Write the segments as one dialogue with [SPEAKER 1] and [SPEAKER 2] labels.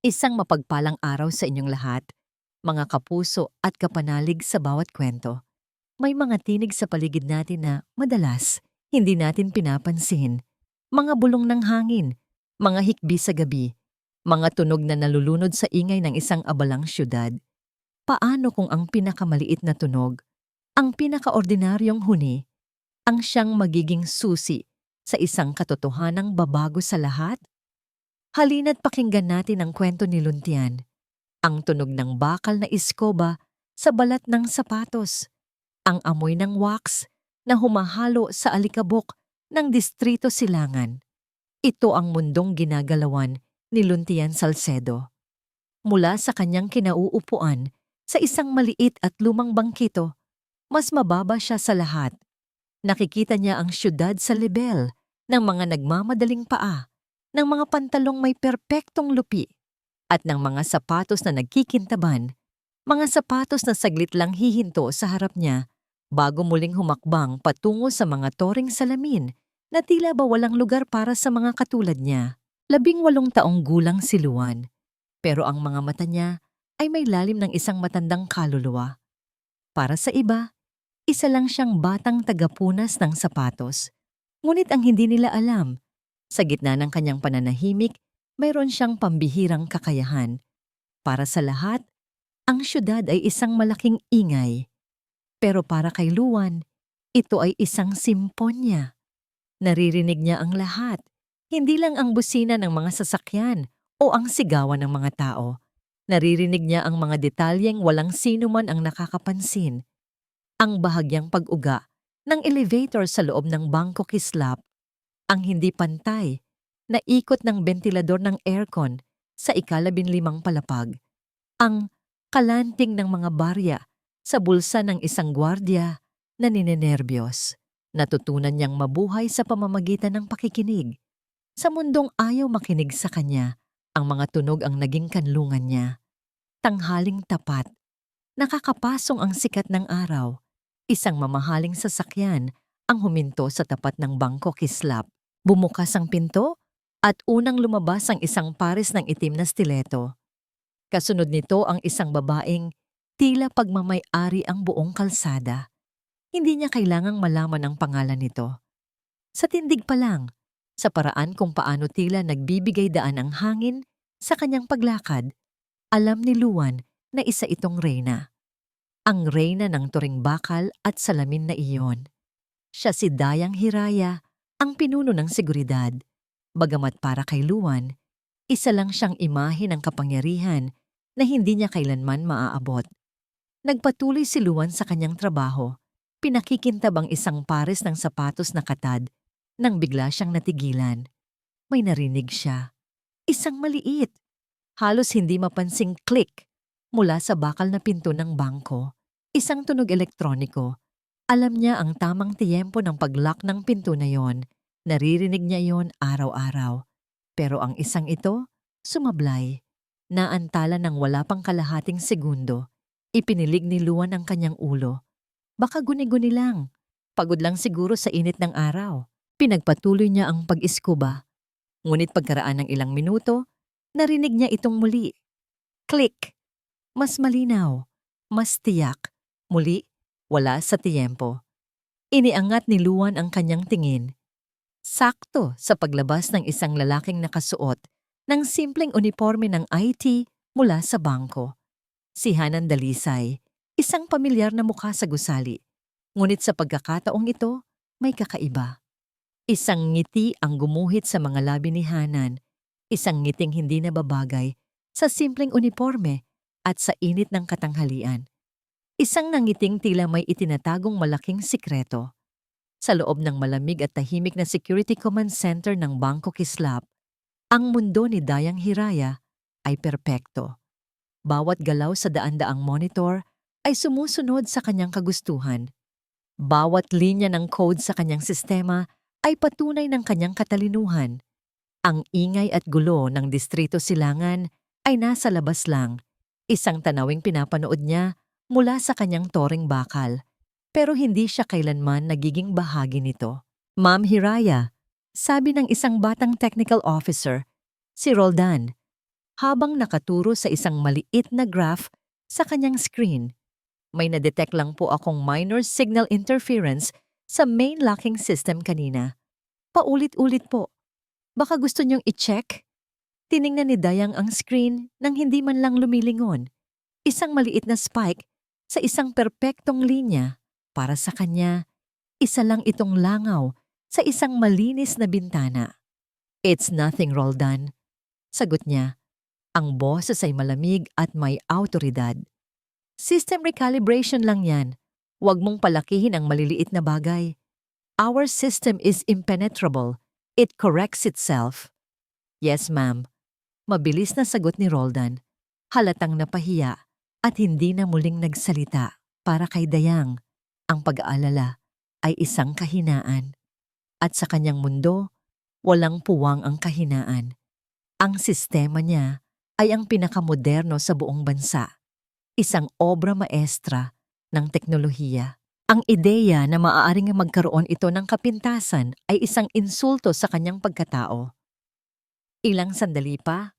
[SPEAKER 1] Isang mapagpalang araw sa inyong lahat, mga kapuso at kapanalig sa bawat kwento. May mga tinig sa paligid natin na madalas hindi natin pinapansin. Mga bulong ng hangin, mga hikbi sa gabi, mga tunog na nalulunod sa ingay ng isang abalang syudad. Paano kung ang pinakamaliit na tunog, ang pinakaordinaryong huni, ang siyang magiging susi sa isang katotohanang babago sa lahat? Halina't pakinggan natin ang kwento ni Luntian, ang tunog ng bakal na iskoba sa balat ng sapatos, ang amoy ng wax na humahalo sa alikabok ng Distrito Silangan. Ito ang mundong ginagalawan ni Luntian Salcedo. Mula sa kanyang kinauupuan sa isang maliit at lumang bangkito, mas mababa siya sa lahat. Nakikita niya ang syudad sa lebel ng mga nagmamadaling paa, ng mga pantalong may perpektong lupi, at ng mga sapatos na nagkikintaban, mga sapatos na saglit lang hihinto sa harap niya bago muling humakbang patungo sa mga toring salamin na tila ba walang lugar para sa mga katulad niya. 18 taong gulang si Luan, pero ang mga mata niya ay may lalim ng isang matandang kaluluwa. Para sa iba, isa lang siyang batang tagapunas ng sapatos. Ngunit ang hindi nila alam, sa gitna ng kanyang pananahimik, mayroon siyang pambihirang kakayahan. Para sa lahat, ang syudad ay isang malaking ingay. Pero para kay Luan, ito ay isang simponya. Naririnig niya ang lahat, hindi lang ang busina ng mga sasakyan o ang sigawan ng mga tao. Naririnig niya ang mga detalyeng walang sino man ang nakakapansin. Ang bahagyang pag-uga ng elevator sa loob ng bangko kislap, ang hindi pantay na ikot ng bentilador ng aircon sa ika-15 palapag, ang kalanting ng mga barya sa bulsa ng isang gwardiya na ninenerbiyos. Natutunan niyang mabuhay sa pamamagitan ng pakikinig. Sa mundong ayaw makinig sa kanya, ang mga tunog ang naging kanlungan niya. Tanghaling tapat, nakakapasong ang sikat ng araw. Isang mamahaling sasakyan ang huminto sa tapat ng bangko kislap. Bumukas ang pinto at unang lumabas ang isang pares ng itim na stiletto. Kasunod nito ang isang babaeng tila pagmamay-ari ang buong kalsada. Hindi niya kailangang malaman ang pangalan nito. Sa tindig pa lang, sa paraan kung paano tila nagbibigay daan ang hangin sa kanyang paglakad, alam ni Luan na isa itong reyna. Ang reyna ng turing bakal at salamin na iyon. Siya si Dayang Hiraya, ang pinuno ng seguridad. Bagamat para kay Luan, isa lang siyang imahe ng kapangyarihan na hindi niya kailanman maaabot. Nagpatuloy si Luan sa kanyang trabaho. Pinakikintab ang isang pares ng sapatos na katad nang bigla siyang natigilan. May narinig siya. Isang maliit, halos hindi mapansing click mula sa bakal na pinto ng bangko. Isang tunog elektroniko. Alam niya ang tamang tiyempo ng pag-lock ng pinto na yon. Naririnig niya yon araw-araw. Pero ang isang ito, sumablay. Naantala ng wala pang kalahating segundo. Ipinilig ni Luan ang kanyang ulo. Baka guni-guni lang. Pagod lang siguro sa init ng araw. Pinagpatuloy niya ang pag-iskuba. Ngunit pagkaraan ng ilang minuto, narinig niya itong muli. Click! Mas malinaw. Mas tiyak. Muli, wala sa tiyempo. Iniangat ni Luan ang kanyang tingin. Sakto sa paglabas ng isang lalaking nakasuot ng simpleng uniforme ng IT mula sa bangko. Si Hanan Dalisay, isang pamilyar na mukha sa gusali. Ngunit sa pagkakataong ito, may kakaiba. Isang ngiti ang gumuhit sa mga labi ni Hanan, isang ngiting hindi nababagay sa simpleng uniforme at sa init ng katanghalian. Isang nangiting tila may itinatagong malaking sikreto. Sa loob ng malamig at tahimik na security command center ng Bangko Kislap, ang mundo ni Dayang Hiraya ay perpekto. Bawat galaw sa daan-daang monitor ay sumusunod sa kanyang kagustuhan. Bawat linya ng code sa kanyang sistema ay patunay ng kanyang katalinuhan. Ang ingay at gulo ng Distrito Silangan ay nasa labas lang, isang tanawing pinapanood niya mula sa kanyang toring bakal. Pero hindi siya kailanman nagiging bahagi nito. Ma'am Hiraya, sabi ng isang batang technical officer, si Roldan. habang nakaturo sa isang maliit na graph sa kanyang screen. May nadetect lang po akong minor signal interference sa main locking system kanina. Paulit-ulit po. Baka gusto niyong i-check? Tiningnan ni Dayang ang screen nang hindi man lang lumilingon. Isang maliit na spike sa isang perpektong linya. Para sa kanya, isa lang itong langaw sa isang malinis na bintana. "It's nothing, Roldan," sagot niya. Ang boses ay malamig at may awtoridad. "System recalibration lang yan. Huwag mong palakihin ang maliliit na bagay. Our system is impenetrable. It corrects itself." "Yes, ma'am." Mabilis na sagot ni Roldan. Halatang napahiya at hindi na muling nagsalita. Para kay Dayang, ang pag-aalala ay isang kahinaan. At sa kanyang mundo, walang puwang ang kahinaan. Ang sistema niya ay ang pinakamoderno sa buong bansa. Isang obra maestra ng teknolohiya. Ang ideya na maaaring magkaroon ito ng kapintasan ay isang insulto sa kanyang pagkatao. Ilang sandali pa,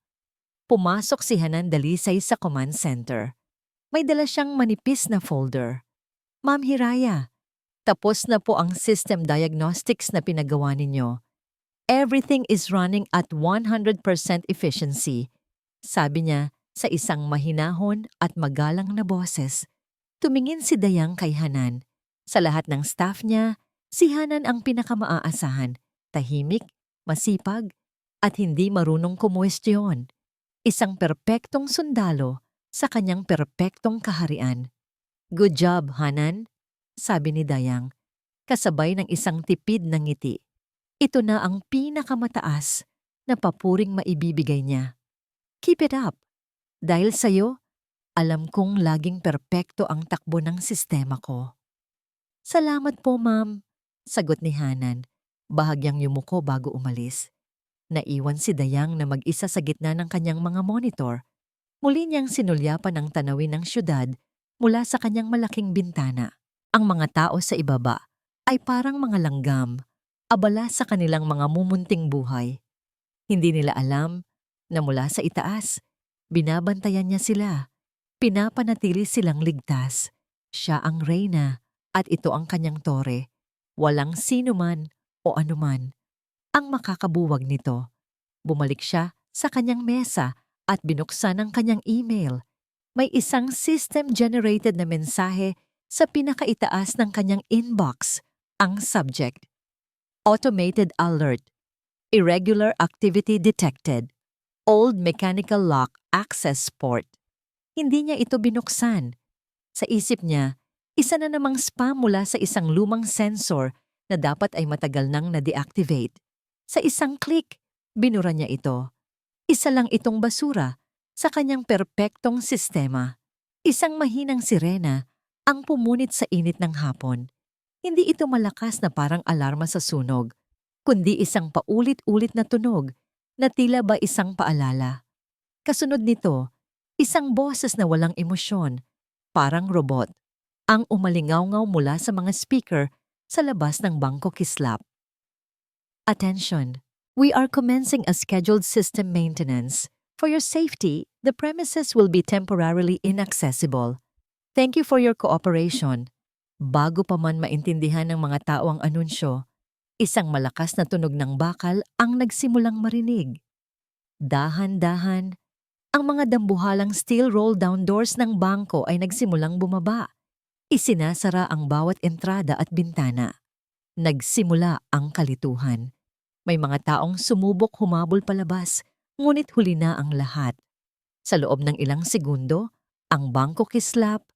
[SPEAKER 1] pumasok si Hanan Dalisay sa command center. May dala siyang manipis na folder. "Ma'am Hiraya, tapos na po ang system diagnostics na pinagawa ninyo. Everything is running at 100% efficiency," sabi niya sa isang mahinahon at magalang na boses. Tumingin si Dayang kay Hanan. Sa lahat ng staff niya, si Hanan ang pinakamaaasahan. Tahimik, masipag, at hindi marunong kumuwestiyon. Isang perpektong sundalo sa kanyang perpektong kaharian. "Good job, Hanan," sabi ni Dayang, kasabay ng isang tipid na ngiti. Ito na ang pinakamataas na papuring maibibigay niya. "Keep it up. Dahil sa'yo, alam kong laging perpekto ang takbo ng sistema ko." "Salamat po, ma'am," sagot ni Hanan. Bahagyang yumuko bago umalis. Naiwan si Dayang na mag-isa sa gitna ng kanyang mga monitor. Muli niyang sinulyapan ang tanawin ng syudad mula sa kanyang malaking bintana. Ang mga tao sa ibaba ay parang mga langgam, abala sa kanilang mga mumunting buhay. Hindi nila alam na mula sa itaas, binabantayan niya sila. Pinapanatili silang ligtas. Siya ang reyna at ito ang kanyang tore. Walang sino man o anuman ang makakabuwag nito. Bumalik siya sa kanyang mesa at binuksan ang kanyang email. May isang system-generated na mensahe sa pinakaitaas ng kanyang inbox. Ang subject: "Automated alert. Irregular activity detected. Old mechanical lock access port." Hindi niya ito binuksan. Sa isip niya, isa na namang spam mula sa isang lumang sensor na dapat ay matagal nang na-deactivate. Sa isang click, binura niya ito. Isa lang itong basura sa kanyang perpektong sistema. Isang mahinang sirena ang pumunit sa init ng hapon. Hindi ito malakas na parang alarma sa sunog, kundi isang paulit-ulit na tunog na tila ba isang paalala. Kasunod nito, isang boses na walang emosyon, parang robot, ang umalingaw-ngaw mula sa mga speaker sa labas ng Bangko Kislap. "Attention! We are commencing a scheduled system maintenance. For your safety, the premises will be temporarily inaccessible. Thank you for your cooperation." Bago pa man maintindihan ng mga tao ang anunsyo, isang malakas na tunog ng bakal ang nagsimulang marinig. Dahan-dahan, ang mga dambuhalang steel roll-down doors ng bangko ay nagsimulang bumaba. Isinasara ang bawat entrada at bintana. Nagsimula ang kalituhan. May mga taong sumubok humabol palabas, ngunit huli na ang lahat. Sa loob ng ilang segundo, ang Bangko Kislap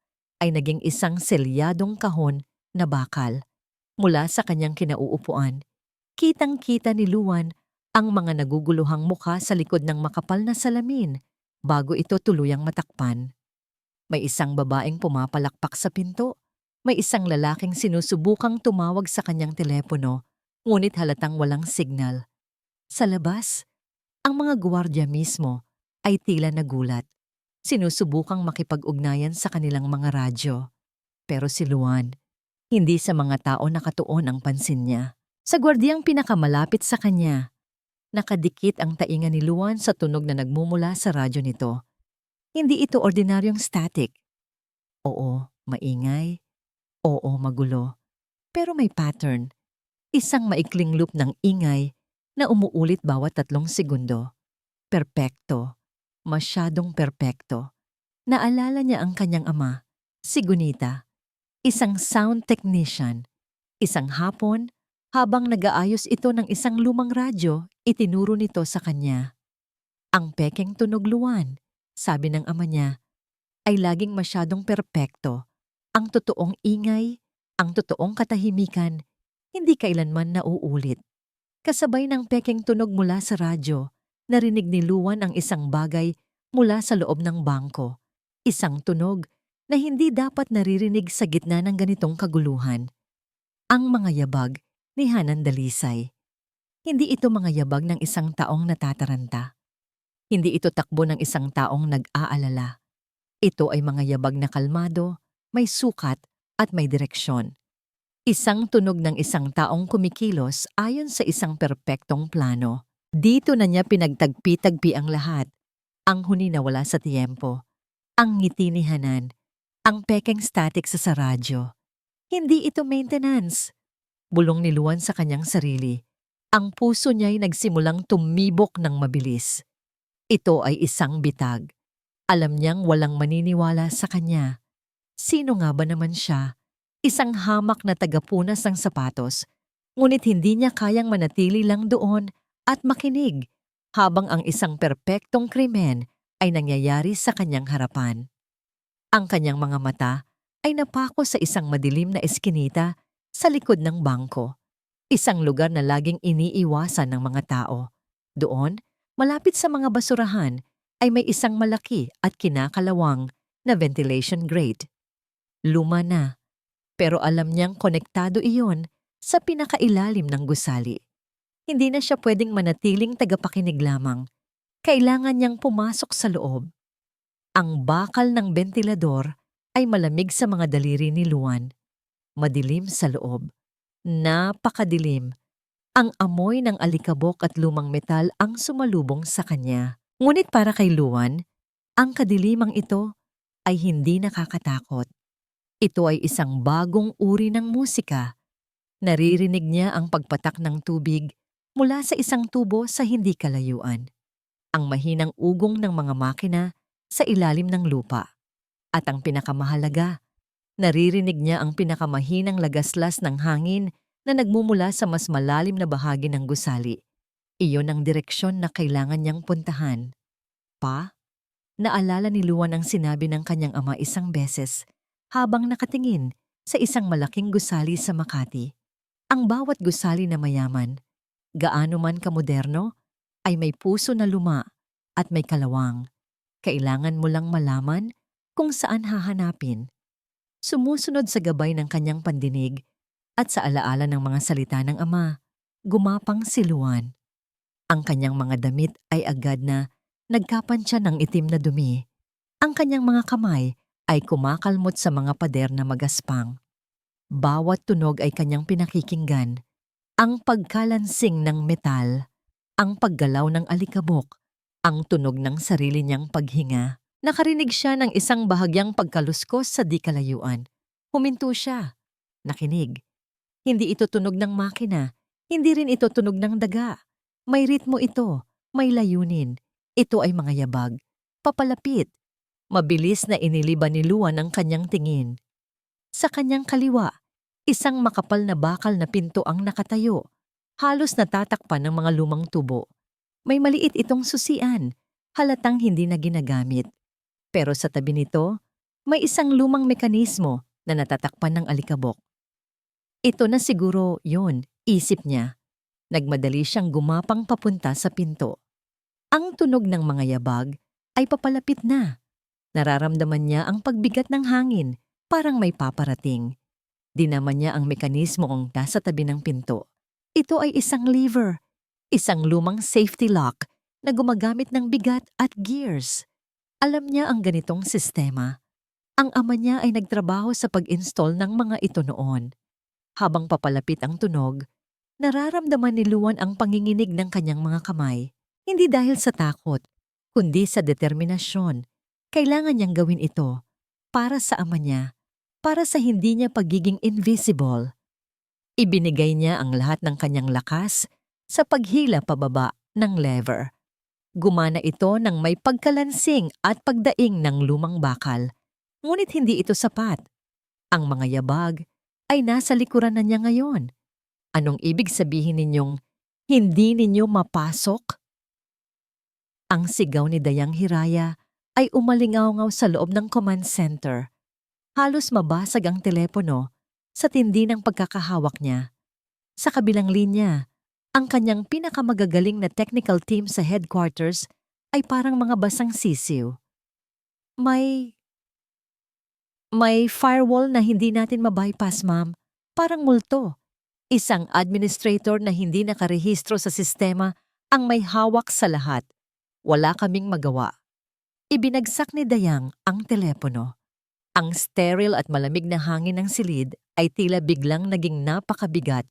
[SPEAKER 1] ay naging isang selyadong kahon na bakal. Mula sa kanyang kinauupuan, kitang-kita ni Luan ang mga naguguluhang mukha sa likod ng makapal na salamin bago ito tuluyang matakpan. May isang babaeng pumapalakpak sa pinto. May isang lalaking sinusubukang tumawag sa kanyang telepono, ngunit halatang walang signal. Sa labas, ang mga gwardiya mismo ay tila nagulat. Sinusubukang makipag-ugnayan sa kanilang mga radyo. Pero si Luan, hindi sa mga tao nakatuon ang pansin niya. Sa gwardiyang pinakamalapit sa kanya, Nakadikit ang tainga ni Luan sa tunog na nagmumula sa radyo nito. Hindi ito ordinaryong static. Oo, maingay. Oo, magulo. Pero may pattern. Isang maikling loop ng ingay na umuulit bawat 3 segundo. Perpekto. Masyadong perpekto. Naalala niya ang kanyang ama, si Gunita, isang sound technician. Isang hapon, habang nag-aayos ito ng isang lumang radyo, itinuro nito sa kanya. Ang pekeng tunog, Luan, sabi ng ama niya, ay laging masyadong perpekto. Ang totoong ingay, ang totoong katahimikan, hindi kailanman nauulit. Kasabay ng pekeng tunog mula sa radyo, narinig ni Luan ang isang bagay mula sa loob ng bangko. Isang tunog na hindi dapat naririnig sa gitna ng ganitong kaguluhan. Ang mga yabag ni Hanan Dalisay. Hindi ito mga yabag ng isang taong natataranta. Hindi ito takbo ng isang taong nag-aalala. Ito ay mga yabag na kalmado, may sukat at may direksyon. Isang tunog ng isang taong kumikilos ayon sa isang perpektong plano. Dito na niya pinagtagpi-tagpi ang lahat. Ang huni na wala sa tiyempo. Ang ngiti ni Hanan. Ang pekeng static sa radyo. Hindi ito maintenance. Bulong ni Luan sa kanyang sarili. Ang puso niya'y nagsimulang tumibok ng mabilis. Ito ay isang bitag. Alam niyang walang maniniwala sa kanya. Sino nga ba naman siya? Isang hamak na tagapunas ng sapatos, ngunit hindi niya kayang manatili lang doon at makinig habang ang isang perpektong krimen ay nangyayari sa kanyang harapan. Ang kanyang mga mata ay napako sa isang madilim na eskinita sa likod ng bangko. Isang lugar na laging iniiwasan ng mga tao. Doon, malapit sa mga basurahan, ay may isang malaki at kinakalawang na ventilation grate. Luma na, pero alam niyang konektado iyon sa pinakailalim ng gusali. Hindi na siya pwedeng manatiling tagapakinig lamang. Kailangan niyang pumasok sa loob. Ang bakal ng bentilador ay malamig sa mga daliri ni Luan. Madilim sa loob. Napakadilim. Ang amoy ng alikabok at lumang metal ang sumalubong sa kanya. Ngunit para kay Luan, ang kadilimang ito ay hindi nakakatakot. Ito ay isang bagong uri ng musika. Naririnig niya ang pagpatak ng tubig mula sa isang tubo sa hindi kalayuan. Ang mahinang ugong ng mga makina sa ilalim ng lupa. At ang pinakamahalaga, naririnig niya ang pinakamahinang lagaslas ng hangin na nagmumula sa mas malalim na bahagi ng gusali. Iyon ang direksyon na kailangan niyang puntahan. Pa, naalala ni Luan ang sinabi ng kanyang ama isang beses habang nakatingin sa isang malaking gusali sa Makati. Ang bawat gusali na mayaman, gaano man kamoderno, ay may puso na luma at may kalawang. Kailangan mo lang malaman kung saan hahanapin. Sumusunod sa gabay ng kanyang pandinig at sa alaala ng mga salita ng ama, gumapang si Luan. Ang kanyang mga damit ay agad na nagkapansya ng itim na dumi. Ang kanyang mga kamay ay kumakalmot sa mga pader na magaspang. Bawat tunog ay kanyang pinakikinggan. Ang pagkalansing ng metal, ang paggalaw ng alikabok, ang tunog ng sarili niyang paghinga. Nakarinig siya ng isang bahagyang pagkaluskos sa di kalayuan. Huminto siya. Nakinig. Hindi ito tunog ng makina. Hindi rin ito tunog ng daga. May ritmo ito. May layunin. Ito ay mga yabag. Papalapit. Mabilis na iniliban ni Luan ang kanyang tingin. Sa kanyang kaliwa, isang makapal na bakal na pinto ang nakatayo. Halos natatakpan ng mga lumang tubo. May maliit itong susian, halatang hindi na ginagamit. Pero sa tabi nito, may isang lumang mekanismo na natatakpan ng alikabok. Ito na siguro yon, isip niya. Nagmadali siyang gumapang papunta sa pinto. Ang tunog ng mga yabag ay papalapit na. Nararamdaman niya ang pagbigat ng hangin, parang may paparating. Dinaman niya ang mekanismong nasa tabi ng pinto. Ito ay isang lever, isang lumang safety lock na gumagamit ng bigat at gears. Alam niya ang ganitong sistema. Ang ama niya ay nagtrabaho sa pag-install ng mga ito noon. Habang papalapit ang tunog, Nararamdaman ni Luan ang panginginig ng kanyang mga kamay, hindi dahil sa takot, kundi sa determinasyon. Kailangan niyang gawin ito para sa ama niya, para sa hindi niya pagiging invisible. Ibinigay niya ang lahat ng kanyang lakas sa paghila pababa ng lever. Gumana ito ng may pagkalansing at pagdaing ng lumang bakal. Ngunit hindi ito sapat. Ang mga yabag ay nasa likuran na niya ngayon. Anong ibig sabihin ninyong hindi ninyo mapasok? Ang sigaw ni Dayang Hiraya ay umalingaw-ngaw sa loob ng command center. Halos mabasag ang telepono sa tindi ng pagkakahawak niya. Sa kabilang linya, ang kanyang pinakamagagaling na technical team sa headquarters ay parang mga basang sisiw. May firewall na hindi natin mabypass, ma'am. Parang multo. Isang administrator na hindi nakarehistro sa sistema ang may hawak sa lahat. Wala kaming magawa. Ibinagsak ni Dayang ang telepono. Ang sterile at malamig na hangin ng silid ay tila biglang naging napakabigat.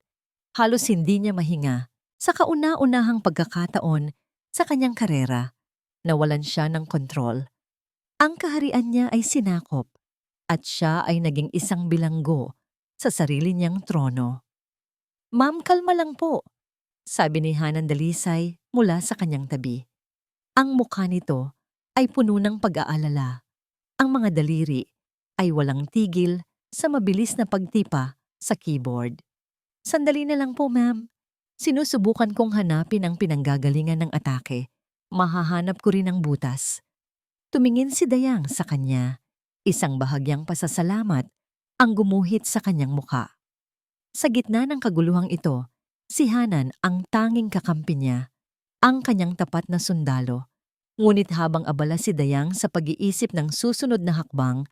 [SPEAKER 1] Halos hindi niya mahinga sa kauna-unahang pagkakataon sa kanyang karera. Nawalan siya ng kontrol. Ang kaharian niya ay sinakop at siya ay naging isang bilanggo sa sarili niyang trono. "Ma'am, kalma lang po," sabi ni Hanan Dalisay mula sa kanyang tabi. Ang mukha nito ay puno ng pag-aalala. Ang mga daliri ay walang tigil sa mabilis na pagtipa sa keyboard. "Sandali na lang po, ma'am. Sinusubukan kong hanapin ang pinanggagalingan ng atake. Mahahanap ko rin ang butas." Tumingin si Dayang sa kanya. Isang bahagyang pasasalamat ang gumuhit sa kanyang mukha. Sa gitna ng kaguluhang ito, si Hanan ang tanging kakampi niya, ang kanyang tapat na sundalo. Ngunit habang abala si Dayang sa pag-iisip ng susunod na hakbang,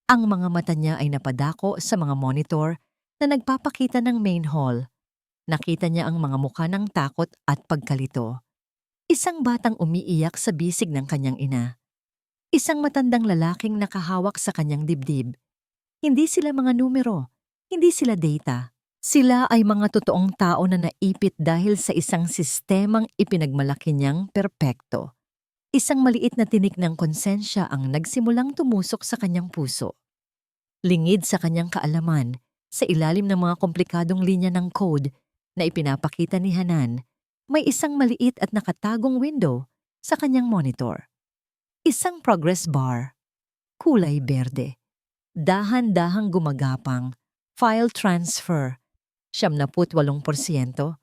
[SPEAKER 1] ang mga mata niya ay napadako sa mga monitor na nagpapakita ng main hall. Nakita niya ang mga mukha ng takot at pagkalito. Isang batang umiiyak sa bisig ng kanyang ina. Isang matandang lalaking nakahawak sa kanyang dibdib. Hindi sila mga numero, hindi sila data. Sila ay mga totoong tao na naipit dahil sa isang sistemang ipinagmalaki niyang perpekto. Isang maliit na tinik ng konsensya ang nagsimulang tumusok sa kanyang puso. Lingid sa kanyang kaalaman, sa ilalim ng mga komplikadong linya ng code na ipinapakita ni Hanan, may isang maliit at nakatagong window sa kanyang monitor. Isang progress bar, kulay berde. Dahan-dahang gumagapang, file transfer, 78%,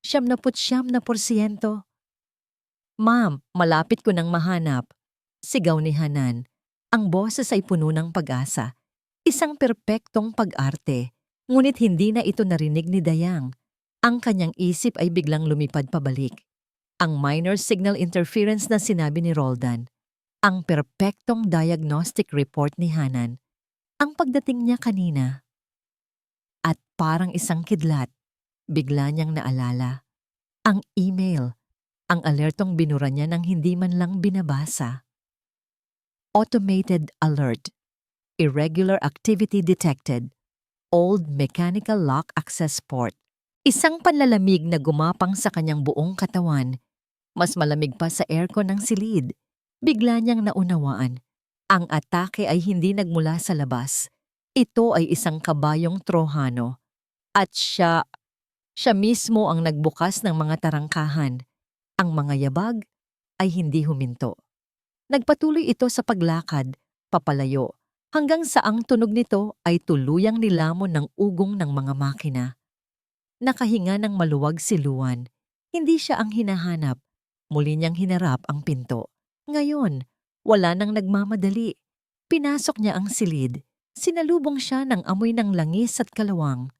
[SPEAKER 1] 79%. "Ma'am, malapit ko nang mahanap," sigaw ni Hanan. Ang boses ay puno ng pag-asa. Isang perpektong pag-arte, ngunit hindi na ito narinig ni Dayang. Ang kanyang isip ay biglang lumipad pabalik. Ang minor signal interference na sinabi ni Roldan. Ang perpektong diagnostic report ni Hanan. Ang pagdating niya kanina. At parang isang kidlat, bigla niyang naalala. Ang email. Ang alertong binura niya nang hindi man lang binabasa. Automated alert. Irregular activity detected. Old mechanical lock access port. Isang panlalamig na gumapang sa kanyang buong katawan. Mas malamig pa sa aircon ng silid. Bigla niyang naunawaan. Ang atake ay hindi nagmula sa labas. Ito ay isang kabayong Trojano. At siya mismo ang nagbukas ng mga tarangkahan. Ang mga yabag ay hindi huminto. Nagpatuloy ito sa paglakad, papalayo, hanggang sa ang tunog nito ay tuluyang nilamon ng ugong ng mga makina. Nakahinga ng maluwag si Luan. Hindi siya ang hinahanap. Muli niyang hinarap ang pinto. Ngayon, wala nang nagmamadali. Pinasok niya ang silid. Sinalubong siya ng amoy ng langis at kalawang.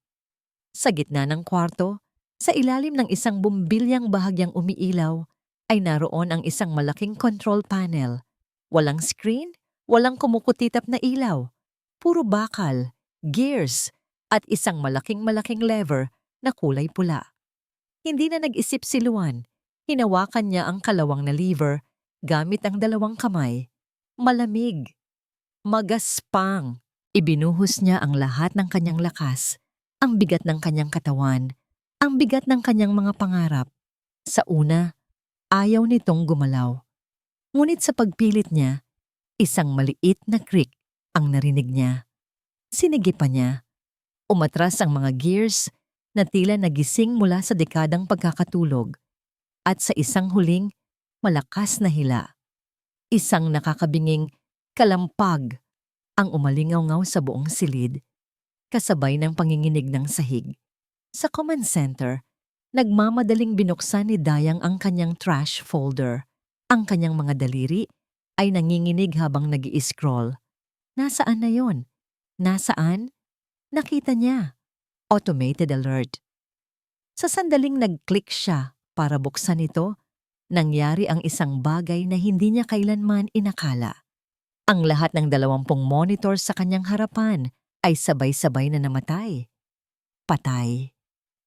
[SPEAKER 1] Sa gitna ng kwarto, sa ilalim ng isang bumbilyang bahagyang umiilaw, ay naroon ang isang malaking control panel. Walang screen, walang kumukutitap na ilaw. Puro bakal, gears, at isang malaking lever na kulay pula. Hindi na nag-isip si Luan. Hinawakan niya ang kalawang na lever gamit ang dalawang kamay. Malamig. Magaspang. Ibinuhos niya ang lahat ng kanyang lakas, ang bigat ng kanyang katawan, Ang bigat ng kanyang mga pangarap. Sa una, ayaw nitong gumalaw. Ngunit sa pagpilit niya, isang maliit na creak ang narinig niya. Sinigi pa niya. Umatras ang mga gears na tila nagising mula sa dekadang pagkakatulog. At sa isang huling, malakas na hila. Isang nakakabinging kalampag ang umalingaw-ngaw sa buong silid, kasabay ng panginginig ng sahig. Sa command center, nagmamadaling binuksan ni Dayang ang kanyang trash folder. Ang kanyang mga daliri ay nanginginig habang nag-i-scroll. Nasaan na yon? Nasaan? Nakita niya. Automated alert. Sa sandaling nag-click siya para buksan ito, nangyari ang isang bagay na hindi niya kailanman inakala. Ang lahat ng 20 monitor sa kanyang harapan ay sabay-sabay na namatay. Patay.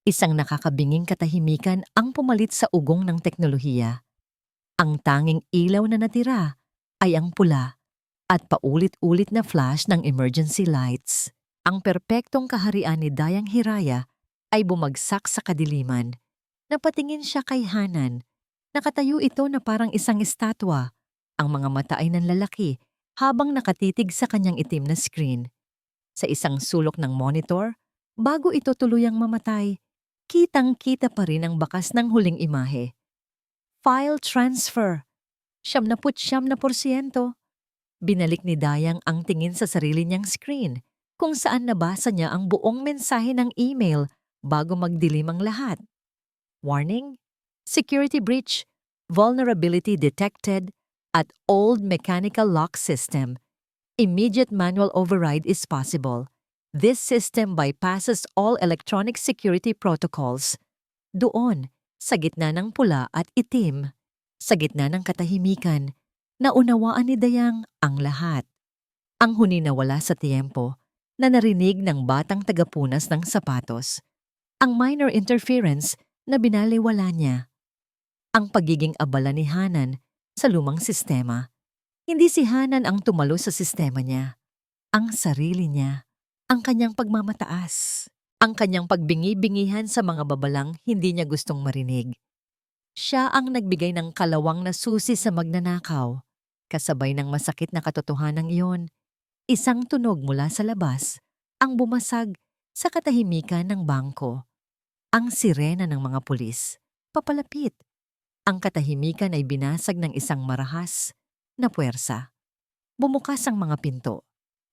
[SPEAKER 1] Isang nakakabinging katahimikan ang pumalit sa ugong ng teknolohiya. Ang tanging ilaw na natira ay ang pula at paulit-ulit na flash ng emergency lights. Ang perpektong kaharian ni Dayang Hiraya ay bumagsak sa kadiliman. Napatingin siya kay Hanan. Nakatayo ito na parang isang estatwa. Ang mga mata ay nanlalaki habang nakatitig sa kanyang itim na screen. Sa isang sulok ng monitor, bago ito tuluyang mamatay, kitang-kita pa rin ang bakas ng huling imahe. File transfer. 79%. Binalik ni Dayang ang tingin sa sarili niyang screen, kung saan nabasa niya ang buong mensahe ng email bago magdilim ang lahat. Warning: security breach, vulnerability detected at old mechanical lock system. Immediate manual override is possible. This system bypasses all electronic security protocols. Doon, sa gitna ng pula at itim, sa gitna ng katahimikan, naunawaan ni Dayang ang lahat. Ang huni na wala sa tiempo, na narinig ng batang tagapunas ng sapatos. Ang minor interference na binaliwala niya. Ang pagiging abala ni Hanan sa lumang sistema. Hindi si Hanan ang tumalo sa sistema niya. Ang sarili niya. Ang kanyang pagmamataas. Ang kanyang pagbingi-bingihan sa mga babalang hindi niya gustong marinig. Siya ang nagbigay ng kalawang na susi sa magnanakaw. Kasabay ng masakit na katotohanan iyon, isang tunog mula sa labas ang bumasag sa katahimikan ng bangko. Ang sirena ng mga pulis. Papalapit. Ang katahimikan ay binasag ng isang marahas na puwersa. Bumukas ang mga pinto.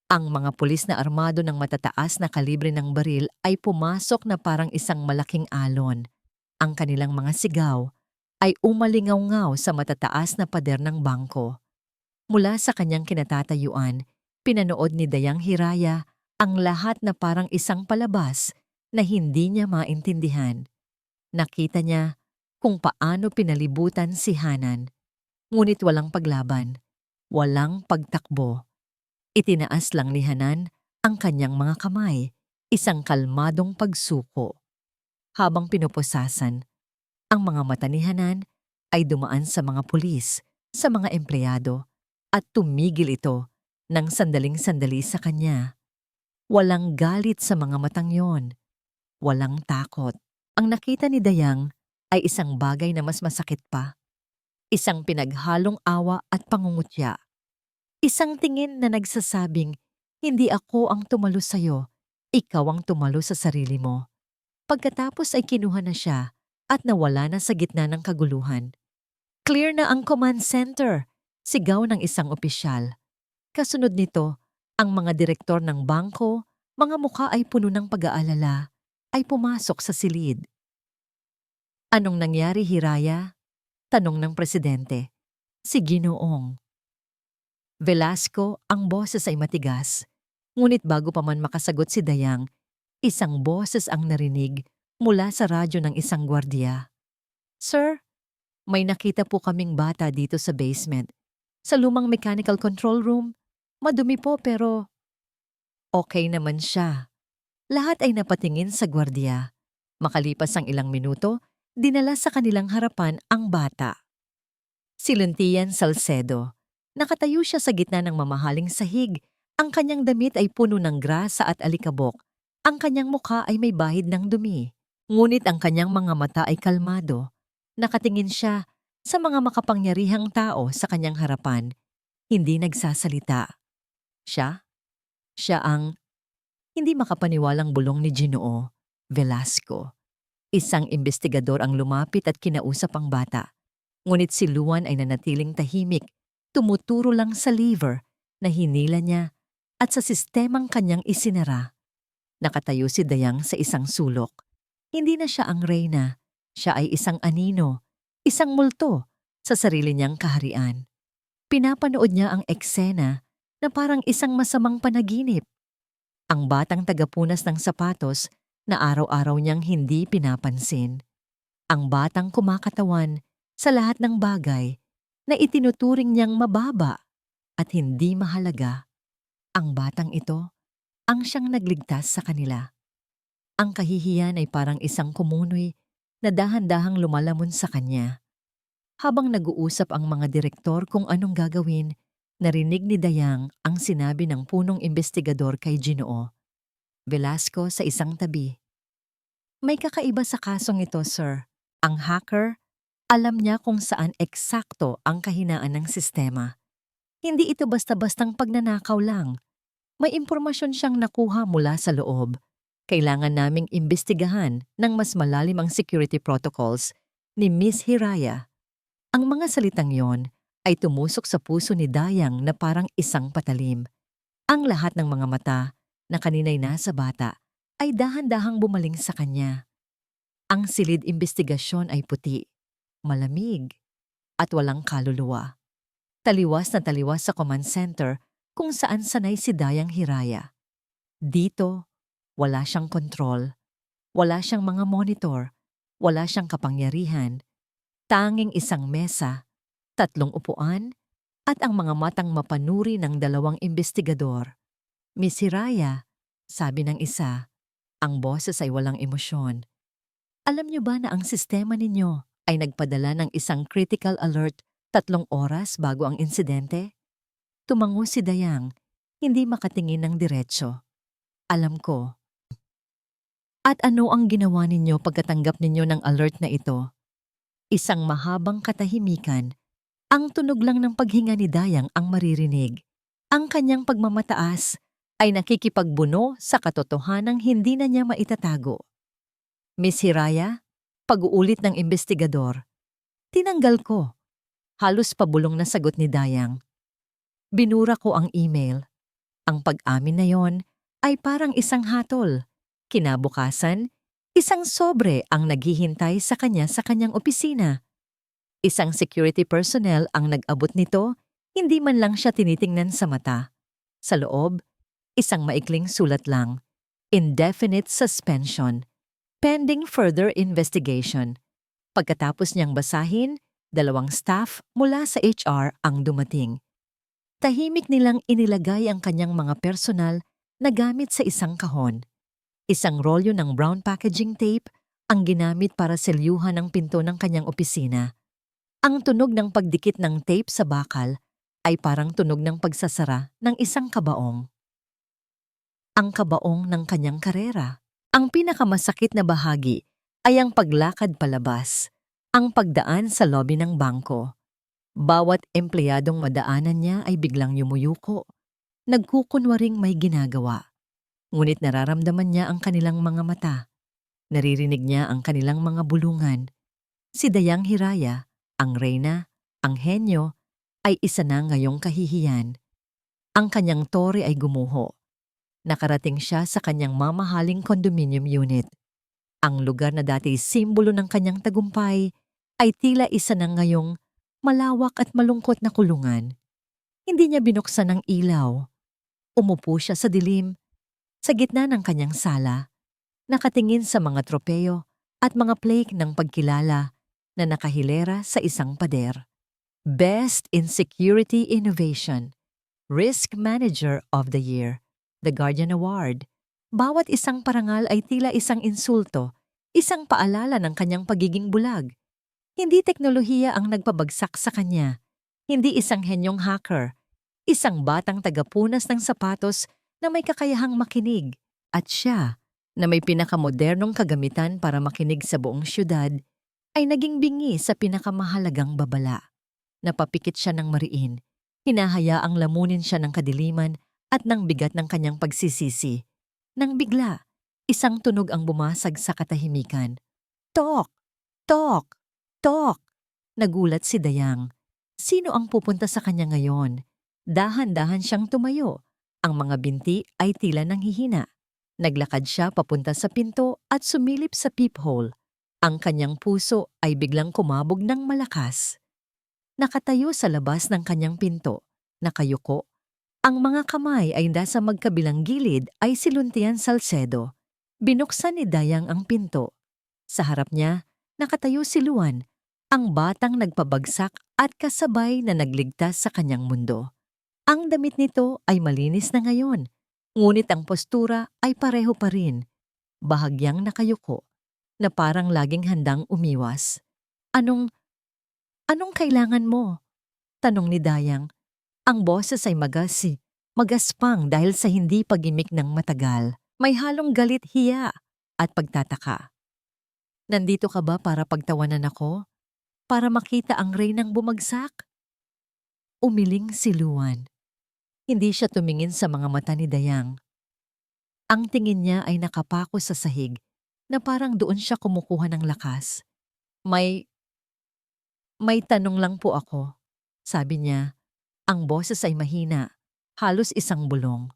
[SPEAKER 1] Ang mga pulis na armado ng matataas na kalibre ng baril ay pumasok na parang isang malaking alon. Ang kanilang mga sigaw ay umalingaw-ngaw sa matataas na pader ng bangko. Mula sa kanyang kinatatayuan, pinanood ni Dayang Hiraya ang lahat na parang isang palabas na hindi niya maintindihan. Nakita niya kung paano pinalibutan si Hanan. Ngunit walang paglaban, walang pagtakbo. Itinaas lang ni Hanan ang kanyang mga kamay, isang kalmadong pagsuko. Habang pinupusasan, ang mga mata ni Hanan ay dumaan sa mga pulis, sa mga empleyado, at tumigil ito ng sandaling-sandali sa kanya. Walang galit sa mga matang yon. Walang takot. Ang nakita ni Dayang ay isang bagay na mas masakit pa. Isang pinaghalong awa at pangungutya. Isang tingin na nagsasabing, hindi ako ang tumalo sa'yo, ikaw ang tumalo sa sarili mo. Pagkatapos ay kinuha na siya at nawala na sa gitna ng kaguluhan. Clear na ang command center, sigaw ng isang opisyal. Kasunod nito, ang mga direktor ng bangko, mga mukha ay puno ng pag-aalala, ay pumasok sa silid. Anong nangyari, Hiraya? Tanong ng presidente. Si Ginoong. Velasco, ang boses ay matigas. Ngunit bago pa man makasagot si Dayang, isang boses ang narinig mula sa radyo ng isang gwardiya. Sir, may nakita po kaming bata dito sa basement. Sa lumang mechanical control room. Madumi po pero okay naman siya. Lahat ay napatingin sa gwardiya. Makalipas ang ilang minuto, dinala sa kanilang harapan ang bata. Si Luntian Salcedo. Nakatayo siya sa gitna ng mamahaling sahig. Ang kanyang damit ay puno ng grasa at alikabok. Ang kanyang mukha ay may bahid ng dumi. Ngunit ang kanyang mga mata ay kalmado. Nakatingin siya sa mga makapangyarihang tao sa kanyang harapan, hindi nagsasalita. Siya? Siya ang hindi makapaniwalang bulong ni Ginoo, Velasco. Isang investigador ang lumapit at kinausap ang bata. Ngunit si Luan ay nanatiling tahimik, tumuturo lang sa lever na hinila niya at sa sistemang kanyang isinara. Nakatayo si Dayang sa isang sulok. Hindi na siya ang reyna, siya ay isang anino, isang multo sa sarili niyang kaharian. Pinapanood niya ang eksena na parang isang masamang panaginip. Ang batang tagapunas ng sapatos na araw-araw niyang hindi pinapansin. Ang batang kumakatawan sa lahat ng bagay na itinuturing niyang mababa at hindi mahalaga. Ang batang ito ang siyang nagligtas sa kanila. Ang kahihiyan ay parang isang kumunoy na dahan-dahang lumalamon sa kanya. Habang nag-uusap ang mga direktor kung anong gagawin, narinig ni Dayang ang sinabi ng punong investigador kay Ginoo. Velasco sa isang tabi. May kakaiba sa kasong ito, sir. Ang hacker, alam niya kung saan eksakto ang kahinaan ng sistema. Hindi ito basta-bastang pagnanakaw lang. May impormasyon siyang nakuha mula sa loob. Kailangan naming imbestigahan ng mas malalim ang security protocols ni Miss Hiraya. Ang mga salitang yon ay tumusok sa puso ni Dayang na parang isang patalim. Ang lahat ng mga mata na kanina'y nasa bata ay dahan-dahang bumaling sa kanya. Ang silid investigasyon ay puti, malamig, at walang kaluluwa. Taliwas na taliwas sa command center kung saan sanay si Dayang Hiraya. Dito, wala siyang kontrol, wala siyang mga monitor, wala siyang kapangyarihan. Tanging isang mesa, 3 upuan, at ang mga matang mapanuri ng 2 investigador. Miss Hiraya, sabi ng isa, ang boses ay walang emosyon. Alam niyo ba na ang sistema ninyo ay nagpadala ng isang critical alert 3 oras bago ang insidente? Tumango si Dayang, hindi makatingin ng diretso. Alam ko. At ano ang ginawa ninyo pagkatanggap ninyo ng alert na ito? Isang mahabang katahimikan. Ang tunog lang ng paghinga ni Dayang ang maririnig. Ang kanyang pagmamataas ay nakikipagbuno sa katotohanang hindi na niya maitatago. Miss Hiraya, pag-uulit ng investigador. Tinanggal ko. Halos pabulong na sagot ni Dayang. Binura ko ang email. Ang pag-amin na yon ay parang isang hatol. Kinabukasan, isang sobre ang naghihintay sa kanyang opisina. Isang security personnel ang nag-abot nito, hindi man lang siya tinitingnan sa mata. Sa loob, isang maikling sulat lang. Indefinite suspension. Pending further investigation. Pagkatapos niyang basahin, 2 staff mula sa HR ang dumating. Tahimik nilang inilagay ang kanyang mga personal na gamit sa isang kahon. Isang rolyo ng brown packaging tape ang ginamit para selyuhan ang pinto ng kanyang opisina. Ang tunog ng pagdikit ng tape sa bakal ay parang tunog ng pagsasara ng isang kabaong. Ang kabaong ng kanyang karera. Ang pinakamasakit na bahagi ay ang paglakad palabas, ang pagdaan sa lobby ng bangko. Bawat empleyadong madaanan niya ay biglang yumuyuko, nagkukunwaring may ginagawa. Ngunit nararamdaman niya ang kanilang mga mata. Naririnig niya ang kanilang mga bulungan. Si Dayang Hiraya, ang reyna, ang henyo, ay isa na ngayong kahihiyan. Ang kanyang tore ay gumuho. Nakarating siya sa kanyang mamahaling condominium unit. Ang lugar na dati simbolo ng kanyang tagumpay ay tila isa na ngayong malawak at malungkot na kulungan. Hindi niya binuksan ang ilaw. Umupo siya sa dilim, sa gitna ng kanyang sala, nakatingin sa mga tropeyo at mga plaque ng pagkilala na nakahilera sa isang pader. Best in Security Innovation, Risk Manager of the Year, The Guardian Award. Bawat isang parangal ay tila isang insulto, isang paalala ng kanyang pagiging bulag. Hindi teknolohiya ang nagpabagsak sa kanya, hindi isang henyong hacker, isang batang tagapunas ng sapatos na may kakayahang makinig. At siya, na may pinakamodernong kagamitan para makinig sa buong syudad, ay naging bingi sa pinakamahalagang babala. Napapikit siya ng mariin, hinahayaang lamunin siya ng kadiliman at ng bigat ng kanyang pagsisisi. Nang bigla, isang tunog ang bumasag sa katahimikan. Tok! Tok! Tok! Nagulat si Dayang. Sino ang pupunta sa kanya ngayon? Dahan-dahan siyang tumayo. Ang mga binti ay tila nanghihina. Naglakad siya papunta sa pinto at sumilip sa peephole. Ang kanyang puso ay biglang kumabog ng malakas. Nakatayo sa labas ng kanyang pinto, nakayuko. Ang mga kamay ay nasa magkabilang gilid ay si Luntian Salcedo. Binuksan ni Dayang ang pinto. Sa harap niya, nakatayo si Luan, ang batang nagpabagsak at kasabay na nagligtas sa kanyang mundo. Ang damit nito ay malinis na ngayon, ngunit ang postura ay pareho pa rin. Bahagyang nakayuko, na parang laging handang umiwas. Anong kailangan mo? Tanong ni Dayang. Ang boses ay magaspang dahil sa hindi pag-imik ng matagal. May halong galit, hiya at pagtataka. Nandito ka ba para pagtawanan ako? Para makita ang reynang bumagsak? Umiling si Luan. Hindi siya tumingin sa mga mata ni Dayang. Ang tingin niya ay nakapako sa sahig na parang doon siya kumukuha ng lakas. May tanong lang po ako, sabi niya. Ang boses ay mahina, halos isang bulong.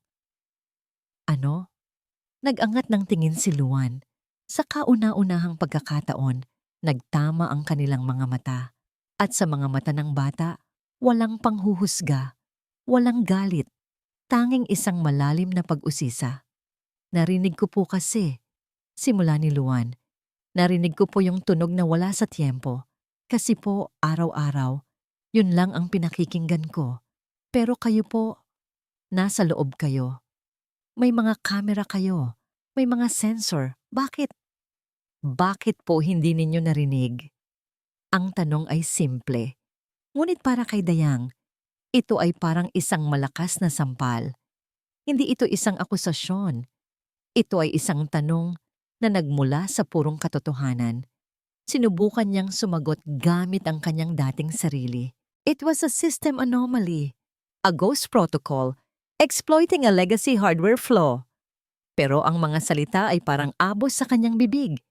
[SPEAKER 1] Ano? Nag-angat ng tingin si Luan. Sa kauna-unahang pagkakataon, nagtama ang kanilang mga mata. At sa mga mata ng bata, walang panghuhusga, walang galit, tanging isang malalim na pag-usisa. Narinig ko po kasi, simula ni Luan. Narinig ko po yung tunog na wala sa tiyempo. Kasi po, araw-araw, yun lang ang pinakikinggan ko. Pero kayo po, nasa loob kayo. May mga kamera kayo. May mga sensor. Bakit? Bakit po hindi ninyo narinig? Ang tanong ay simple. Ngunit para kay Dayang, ito ay parang isang malakas na sampal. Hindi ito isang akusasyon. Ito ay isang tanong na nagmula sa purong katotohanan. Sinubukan niyang sumagot gamit ang kanyang dating sarili. It was a system anomaly, a ghost protocol, exploiting a legacy hardware flaw. Pero ang mga salita ay parang abos sa kanyang bibig.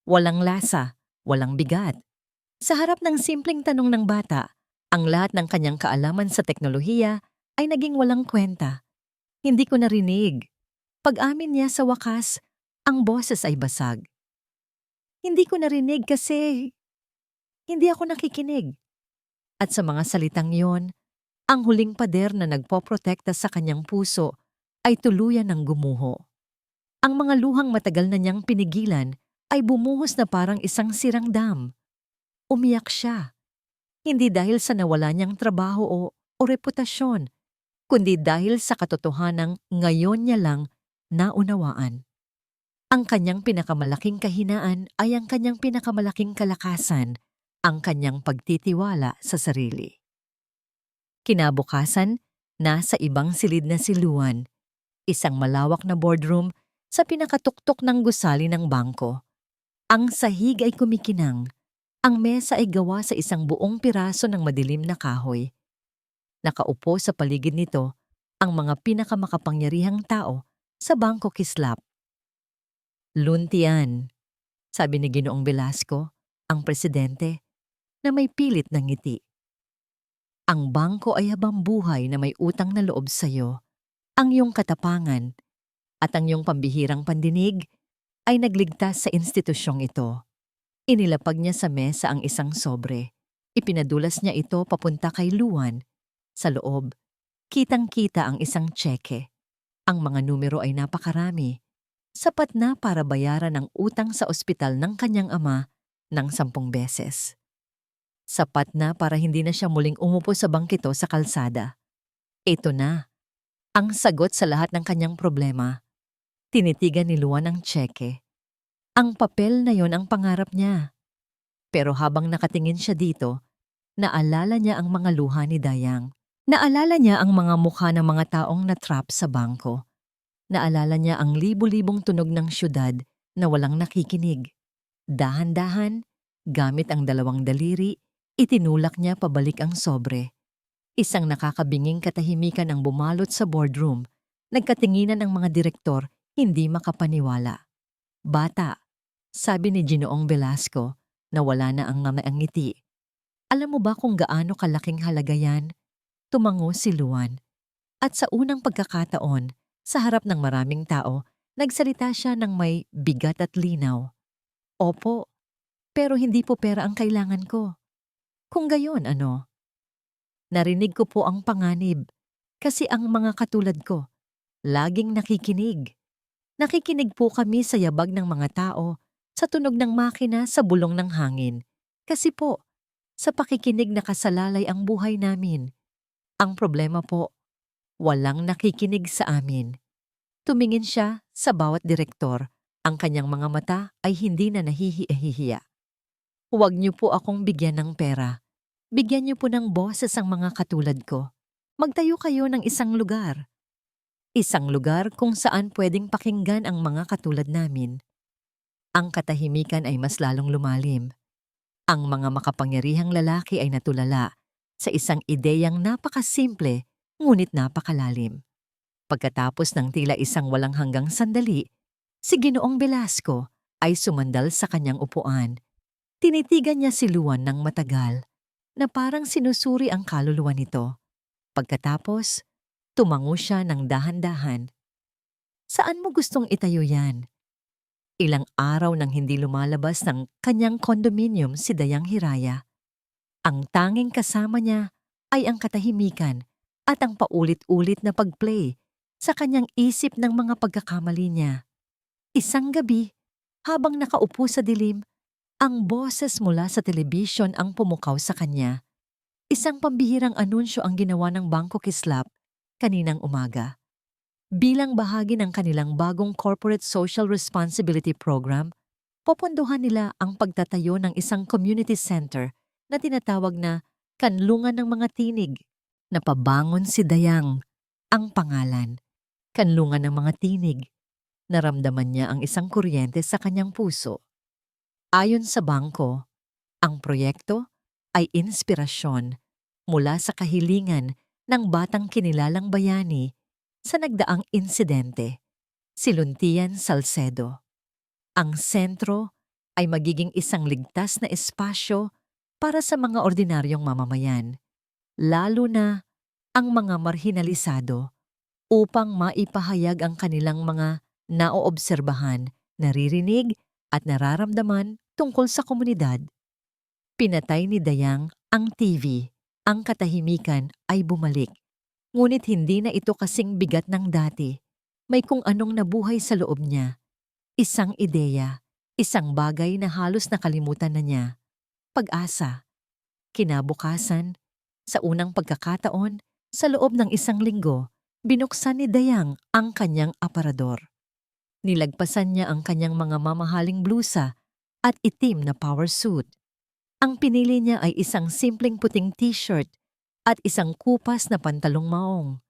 [SPEAKER 1] Walang lasa, walang bigat. Sa harap ng simpleng tanong ng bata, ang lahat ng kanyang kaalaman sa teknolohiya ay naging walang kwenta. Hindi ko narinig. Pag-amin niya sa wakas, ang boses ay basag. Hindi ko narinig kasi hindi ako nakikinig. At sa mga salitang yon, ang huling pader na nagpoprotekta sa kanyang puso ay tuluyan ng gumuho. Ang mga luhang matagal na niyang pinigilan ay bumuhos na parang isang sirang dam. Umiyak siya. Hindi dahil sa nawala niyang trabaho o reputasyon, kundi dahil sa katotohanang ngayon niya lang naunawaan. Ang kanyang pinakamalaking kahinaan ay ang kanyang pinakamalaking kalakasan, ang kanyang pagtitiwala sa sarili. Kinabukasan, nasa ibang silid na si Luan, isang malawak na boardroom sa pinakatuktok ng gusali ng bangko. Ang sahig ay kumikinang. Ang mesa ay gawa sa isang buong piraso ng madilim na kahoy. Nakaupo sa paligid nito ang mga pinakamakapangyarihang tao sa bangko kislap. Luntian, sabi ni Ginoong Velasco, ang presidente, na may pilit na ngiti. Ang bangko ay habang buhay na may utang na loob sa iyo. Ang iyong katapangan at ang iyong pambihirang pandinig ay nagligtas sa institusyong ito. Inilapag niya sa mesa ang isang sobre. Ipinadulas niya ito papunta kay Luan. Sa loob, kitang-kita ang isang tseke. Ang mga numero ay napakarami. Sapat na para bayaran ang utang sa ospital ng kanyang ama ng 10 beses. Sapat na para hindi na siya muling umupo sa bangkito sa kalsada. Ito na, ang sagot sa lahat ng kanyang problema. Tinitigan ni Luan ang tseke. Ang papel na yon ang pangarap niya. Pero habang nakatingin siya dito, naalala niya ang mga luha ni Dayang. Naalala niya ang mga mukha ng mga taong natrap sa bangko. Naalala niya ang libu-libong tunog ng syudad na walang nakikinig. Dahan-dahan, gamit ang dalawang daliri, itinulak niya pabalik ang sobre. Isang nakakabinging katahimikan ang bumalot sa boardroom. Nagkatinginan ang mga direktor, hindi makapaniwala. Bata, sabi ni Ginoong Velasco na wala na ang ngiti. Alam mo ba kung gaano kalaking halaga yan? Tumango si Luan. At sa unang pagkakataon, sa harap ng maraming tao, nagsalita siya ng may bigat at linaw. Opo, pero hindi po pera ang kailangan ko. Kung gayon, ano? Narinig ko po ang panganib. Kasi ang mga katulad ko, laging nakikinig. Nakikinig po kami sa yabag ng mga tao, sa tunog ng makina sa bulong ng hangin. Kasi po, sa pakikinig nakasalalay ang buhay namin. Ang problema po, walang nakikinig sa amin. Tumingin siya sa bawat direktor. Ang kanyang mga mata ay hindi na nahihiya. Huwag niyo po akong bigyan ng pera. Bigyan niyo po ng boses ang mga katulad ko. Magtayo kayo ng isang lugar. Isang lugar kung saan pwedeng pakinggan ang mga katulad namin. Ang katahimikan ay mas lalong lumalim. Ang mga makapangyarihang lalaki ay natulala sa isang ideyang napakasimple ngunit napakalalim. Pagkatapos ng tila isang walang hanggang sandali, si Ginoong Velasco ay sumandal sa kanyang upuan. Tinitigan niya si Luan ng matagal na parang sinusuri ang kaluluwa nito. Pagkatapos, tumango siya ng dahan-dahan. Saan mo gustong itayo yan? Ilang araw nang hindi lumalabas ng kanyang kondominium si Dayang Hiraya. Ang tanging kasama niya ay ang katahimikan at ang paulit-ulit na pag-play sa kanyang isip ng mga pagkakamali niya. Isang gabi, habang nakaupo sa dilim, ang boses mula sa telebisyon ang pumukaw sa kanya. Isang pambihirang anunsyo ang ginawa ng Bangko Kislap kaninang umaga. Bilang bahagi ng kanilang bagong Corporate Social Responsibility Program, popondohan nila ang pagtatayo ng isang community center na tinatawag na Kanlungan ng Mga Tinig. Napabangon si Dayang, ang pangalan. Kanlungan ng Mga Tinig. Naramdaman niya ang isang kuryente sa kanyang puso. Ayon sa bangko, ang proyekto ay inspirasyon mula sa kahilingan ng batang kinilalang bayani sa nagdaang insidente, si Luntian Salcedo. Ang sentro ay magiging isang ligtas na espasyo para sa mga ordinaryong mamamayan, lalo na ang mga marhinalisado, upang maipahayag ang kanilang mga naoobserbahan, naririnig at nararamdaman tungkol sa komunidad. Pinatay ni Dayang ang TV. Ang katahimikan ay bumalik. Ngunit hindi na ito kasing bigat ng dati. May kung anong nabuhay sa loob niya. Isang ideya, isang bagay na halos nakalimutan na niya. Pag-asa. Kinabukasan, sa unang pagkakataon, sa loob ng isang linggo, binuksan ni Dayang ang kanyang aparador. Nilagpasan niya ang kanyang mga mamahaling blusa at itim na power suit. Ang pinili niya ay isang simpleng puting t-shirt at isang kupas na pantalong maong.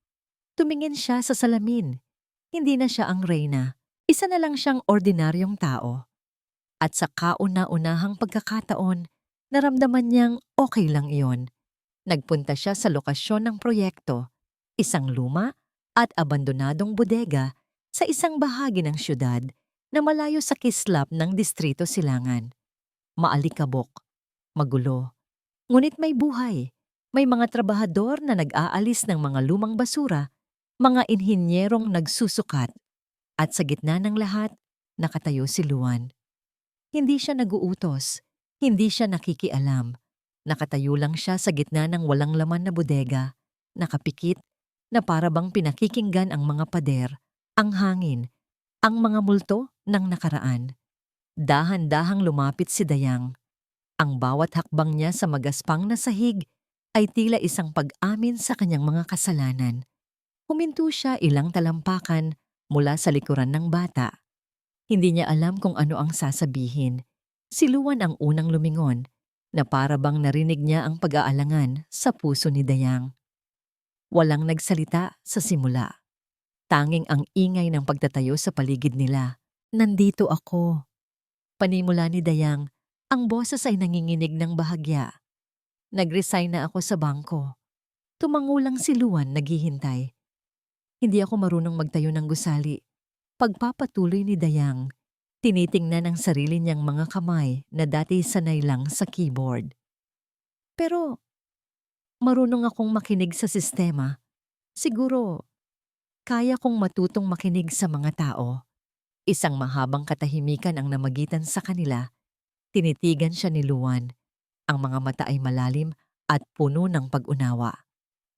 [SPEAKER 1] Tumingin siya sa salamin. Hindi na siya ang reyna. Isa na lang siyang ordinaryong tao. At sa kauna-unahang pagkakataon, naramdaman niyang okay lang iyon. Nagpunta siya sa lokasyon ng proyekto, isang luma at abandonadong bodega sa isang bahagi ng syudad na malayo sa kislap ng Distrito Silangan. Maalikabok, magulo, ngunit may buhay. May mga trabahador na nag-aalis ng mga lumang basura, mga inhinyerong nagsusukat, at sa gitna ng lahat, nakatayo si Luan. Hindi siya naguutos, hindi siya nakikialam. Nakatayo lang siya sa gitna ng walang laman na bodega, nakapikit, na para bang pinakikinggan ang mga pader, ang hangin, ang mga multo ng nakaraan. Dahan-dahang lumapit si Dayang. Ang bawat hakbang niya sa magaspang na sahig ay tila isang pag-amin sa kanyang mga kasalanan. Huminto siya ilang talampakan mula sa likuran ng bata. Hindi niya alam kung ano ang sasabihin. Si Luan ang unang lumingon, na para bang narinig niya ang pag-aalangan sa puso ni Dayang. Walang nagsalita sa simula. Tanging ang ingay ng pagtatayo sa paligid nila. Nandito ako. Panimula ni Dayang, ang boses ay nanginginig ng bahagya. Nag-resign na ako sa bangko. Tumangulang si Luan naghihintay. Hindi ako marunong magtayo ng gusali. Pagpapatuloy ni Dayang, tinitingnan ang sarili niyang mga kamay na dati sanay lang sa keyboard. Pero marunong akong makinig sa sistema. Siguro, kaya kong matutong makinig sa mga tao. Isang mahabang katahimikan ang namagitan sa kanila. Tinitigan siya ni Luan. Ang mga mata ay malalim at puno ng pag-unawa.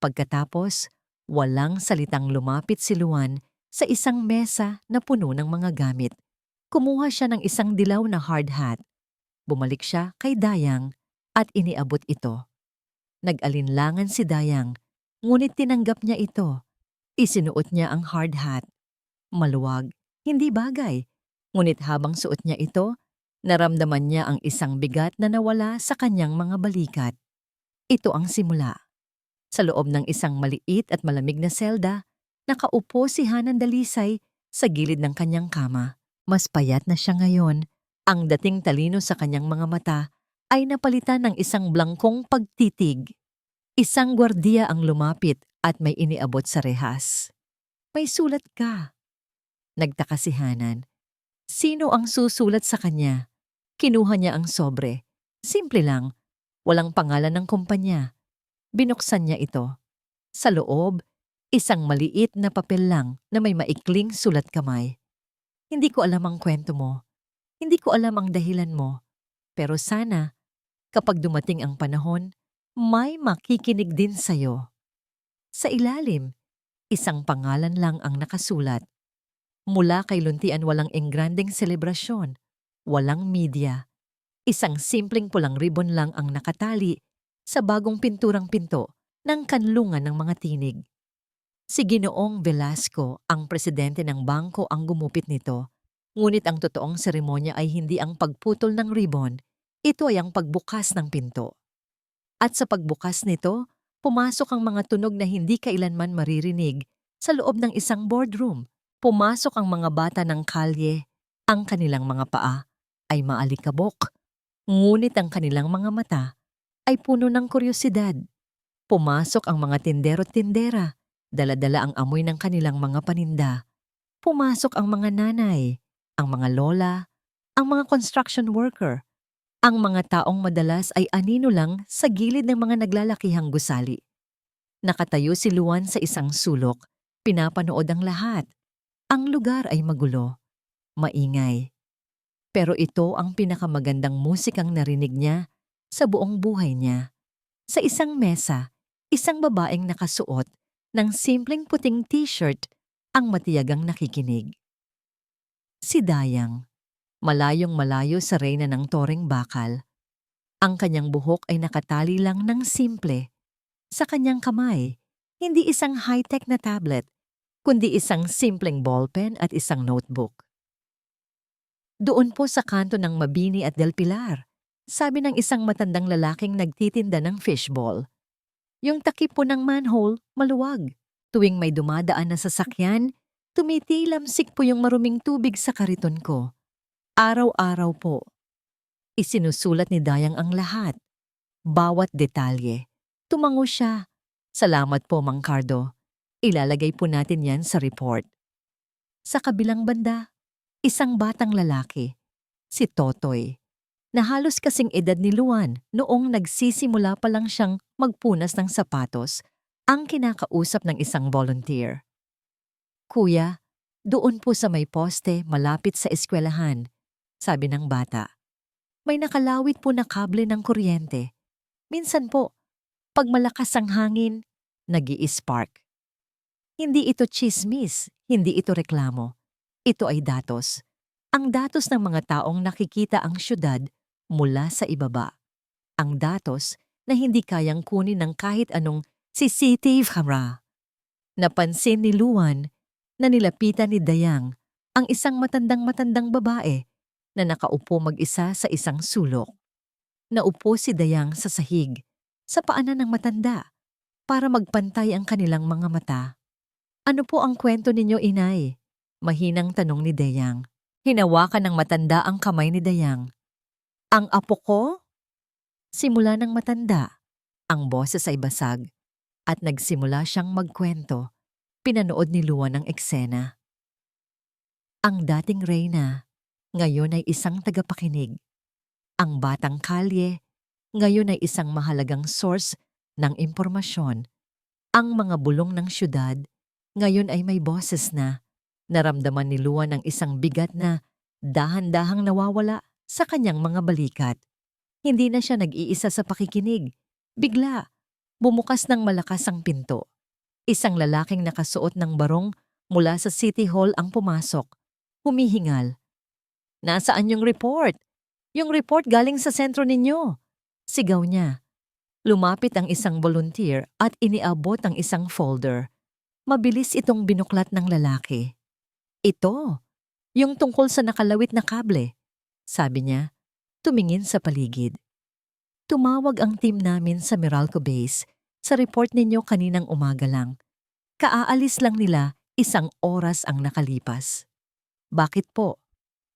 [SPEAKER 1] Pagkatapos, walang salitang lumapit si Luan sa isang mesa na puno ng mga gamit. Kumuha siya ng isang dilaw na hard hat. Bumalik siya kay Dayang at iniabot ito. Nag-alinlangan si Dayang, ngunit tinanggap niya ito. Isinuot niya ang hard hat. Maluwag, hindi bagay. Ngunit habang suot niya ito, naramdaman niya ang isang bigat na nawala sa kanyang mga balikat. Ito ang simula. Sa loob ng isang maliit at malamig na selda, nakaupo si Hanan Dalisay sa gilid ng kanyang kama. Mas payat na siya ngayon. Ang dating talino sa kanyang mga mata ay napalitan ng isang blangkong pagtitig. Isang gwardiya ang lumapit at may iniabot sa rehas. May sulat ka. Nagtaka si Hanan. Sino ang susulat sa kanya? Kinuha niya ang sobre. Simple lang, walang pangalan ng kumpanya. Binuksan niya ito. Sa loob, isang maliit na papel lang na may maikling sulat kamay. Hindi ko alam ang kwento mo. Hindi ko alam ang dahilan mo. Pero sana, kapag dumating ang panahon, may makikinig din sa'yo. Sa ilalim, isang pangalan lang ang nakasulat. Mula kay Luntian walang engrandeng selebrasyon, walang media. Isang simpleng pulang ribon lang ang nakatali sa bagong pinturang pinto ng kanlungan ng mga tinig. Si Ginoong Velasco, ang presidente ng bangko, ang gumupit nito. Ngunit ang totoong seremonya ay hindi ang pagputol ng ribon, ito ay ang pagbukas ng pinto. At sa pagbukas nito, pumasok ang mga tunog na hindi kailanman maririnig sa loob ng isang boardroom. Pumasok ang mga bata ng kalye, ang kanilang mga paa ay maalikabok, ngunit ang kanilang mga mata ay puno ng kuryosidad. Pumasok ang mga tindero-tindera, dala-dala ang amoy ng kanilang mga paninda. Pumasok ang mga nanay, ang mga lola, ang mga construction worker, ang mga taong madalas ay anino lang sa gilid ng mga naglalakihang gusali. Nakatayo si Luan sa isang sulok, pinapanood ang lahat. Ang lugar ay magulo, maingay. Pero ito ang pinakamagandang musikang narinig niya sa buong buhay niya. Sa isang mesa, isang babaeng nakasuot ng simpleng puting t-shirt ang matiyagang nakikinig. Si Dayang, malayong malayo sa reyna ng Toreng Bakal. Ang kanyang buhok ay nakatali lang ng simple. Sa kanyang kamay, hindi isang high-tech na tablet, kundi isang simpleng ballpen at isang notebook. Doon po sa kanto ng Mabini at Del Pilar, sabi ng isang matandang lalaking nagtitinda ng fishball. Yung takip po ng manhole, maluwag. Tuwing may dumadaan na sasakyan, tumitilamsik po yung maruming tubig sa kariton ko. Araw-araw po. Isinusulat ni Dayang ang lahat. Bawat detalye. Tumango siya. Salamat po, Mang Cardo. Ilalagay po natin yan sa report. Sa kabilang banda, isang batang lalaki, si Totoy, na halos kasing edad ni Luan noong nagsisimula pa lang siyang magpunas ng sapatos, ang kinakausap ng isang volunteer. Kuya, doon po sa may poste malapit sa eskwelahan, sabi ng bata. May nakalawit po na kable ng kuryente. Minsan po, pag malakas ang hangin, nag-i-spark. Hindi ito chismis, hindi ito reklamo. Ito ay datos. Ang datos ng mga taong nakikita ang syudad mula sa ibaba. Ang datos na hindi kayang kunin ng kahit anong CCTV camera. Napansin ni Luan na nilapitan ni Dayang ang isang matandang babae na nakaupo mag-isa sa isang sulok. Naupo si Dayang sa sahig, sa paanan ng matanda, para magpantay ang kanilang mga mata. Ano po ang kwento ninyo, inay? Mahinang tanong ni Dayang. Hinawakan ng matanda ang kamay ni Dayang. Ang apo ko? Simula ng matanda. Ang boses ay basag at nagsimula siyang magkwento. Pinanood ni Luan ang eksena. Ang dating reyna, ngayon ay isang tagapakinig. Ang batang kalye, ngayon ay isang mahalagang source ng impormasyon. Ang mga bulong ng syudad, ngayon ay may boses na. Naramdaman ni Luan ang isang bigat na dahan-dahang nawawala sa kanyang mga balikat. Hindi na siya nag-iisa sa pakikinig. Bigla, bumukas ng malakas ang pinto. Isang lalaking nakasuot ng barong mula sa City Hall ang pumasok. Humihingal. Nasaan yung report? Yung report galing sa sentro ninyo. Sigaw niya. Lumapit ang isang volunteer at iniabot ang isang folder. Mabilis itong binuklat ng lalaki. Ito, yung tungkol sa nakalawit na kable. Sabi niya, tumingin sa paligid. Tumawag ang team namin sa Meralco Base sa report ninyo kaninang umaga lang. Kaaalis lang nila, 1 oras ang nakalipas. Bakit po?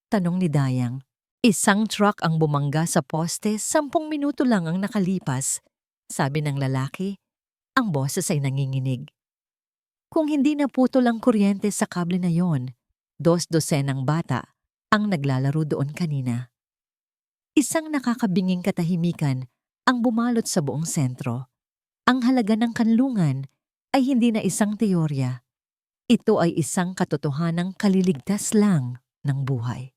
[SPEAKER 1] Tanong ni Dayang. Isang truck ang bumangga sa poste, 10 minuto lang ang nakalipas. Sabi ng lalaki, ang boses ay nanginginig. Kung hindi naputol ang kuryente sa kable na yon, 2 dosenang bata ang naglalaro doon kanina. Isang nakakabinging katahimikan ang bumalot sa buong sentro. Ang halaga ng kanlungan ay hindi na isang teorya. Ito ay isang katotohanang kaliligtas lang ng buhay.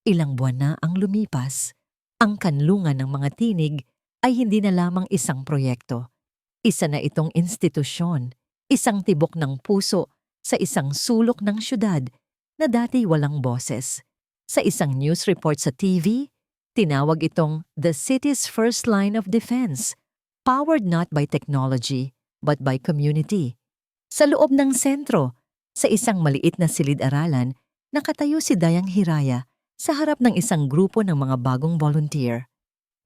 [SPEAKER 1] Ilang buwan na ang lumipas. Ang kanlungan ng mga tinig ay hindi na lamang isang proyekto. Isa na itong institusyon, isang tibok ng puso sa isang sulok ng syudad na dati walang boses. Sa isang news report sa TV, tinawag itong the city's first line of defense, powered not by technology but by community. Sa loob ng sentro, sa isang maliit na silid-aralan, nakatayo si Dayang Hiraya sa harap ng isang grupo ng mga bagong volunteer.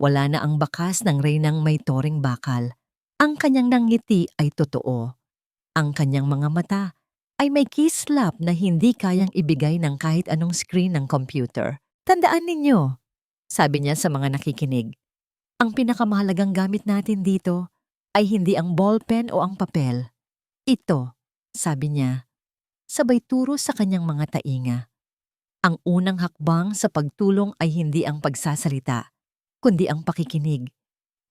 [SPEAKER 1] Wala na ang bakas ng reynang may toring bakal. Ang kanyang nangiti ay totoo. Ang kanyang mga mata ay may kislap na hindi kayang ibigay ng kahit anong screen ng computer. Tandaan ninyo, sabi niya sa mga nakikinig, ang pinakamahalagang gamit natin dito ay hindi ang ballpen o ang papel. Ito, sabi niya, sabay turo sa kanyang mga tainga. Ang unang hakbang sa pagtulong ay hindi ang pagsasalita, kundi ang pakikinig.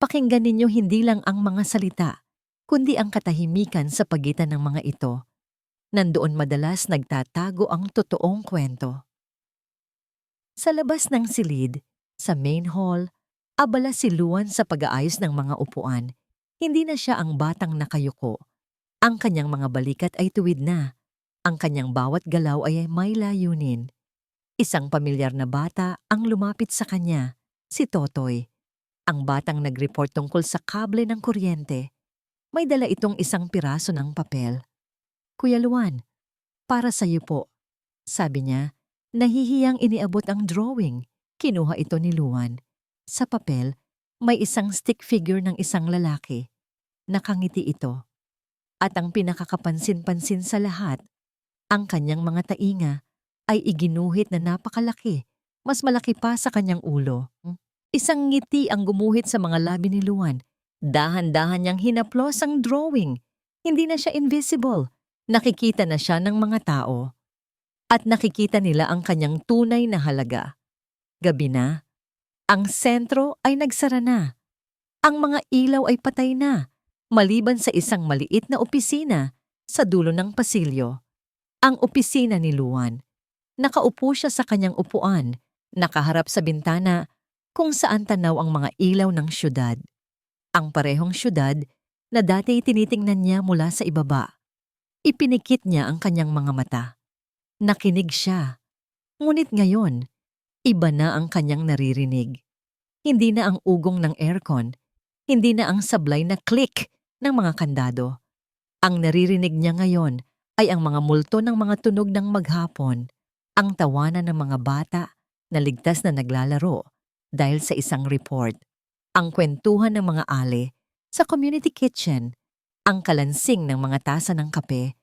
[SPEAKER 1] Pakinggan ninyo hindi lang ang mga salita, kundi ang katahimikan sa pagitan ng mga ito. Nandoon madalas nagtatago ang totoong kwento. Sa labas ng silid, sa main hall, abala si Luan sa pag-aayos ng mga upuan. Hindi na siya ang batang nakayuko. Ang kanyang mga balikat ay tuwid na. Ang kanyang bawat galaw ay may layunin. Isang pamilyar na bata ang lumapit sa kanya, si Totoy. Ang batang nag-report tungkol sa kable ng kuryente. May dala itong isang piraso ng papel. Kuya Luan, para sa iyo po. Sabi niya, nahihiyang iniabot ang drawing. Kinuha ito ni Luan. Sa papel, may isang stick figure ng isang lalaki. Nakangiti ito. At ang pinakakapansin-pansin sa lahat, ang kanyang mga tainga ay iginuhit na napakalaki, mas malaki pa sa kanyang ulo. Isang ngiti ang gumuhit sa mga labi ni Luan. Dahan-dahan niyang hinaplos ang drawing. Hindi na siya invisible. Nakikita na siya ng mga tao. At nakikita nila ang kanyang tunay na halaga. Gabi na. Ang sentro ay nagsara na. Ang mga ilaw ay patay na, maliban sa isang maliit na opisina sa dulo ng pasilyo. Ang opisina ni Luan. Nakaupo siya sa kanyang upuan, nakaharap sa bintana kung saan tanaw ang mga ilaw ng syudad. Ang parehong syudad na dati tinitingnan niya mula sa ibaba. Ipinikit niya ang kanyang mga mata. Nakinig siya. Ngunit ngayon, iba na ang kanyang naririnig. Hindi na ang ugong ng aircon, hindi na ang sablay na click ng mga kandado. Ang naririnig niya ngayon ay ang mga multo ng mga tunog ng maghapon, ang tawanan ng mga bata na ligtas na naglalaro dahil sa isang report, ang kwentuhan ng mga ale sa community kitchen, ang kalansing ng mga tasa ng kape,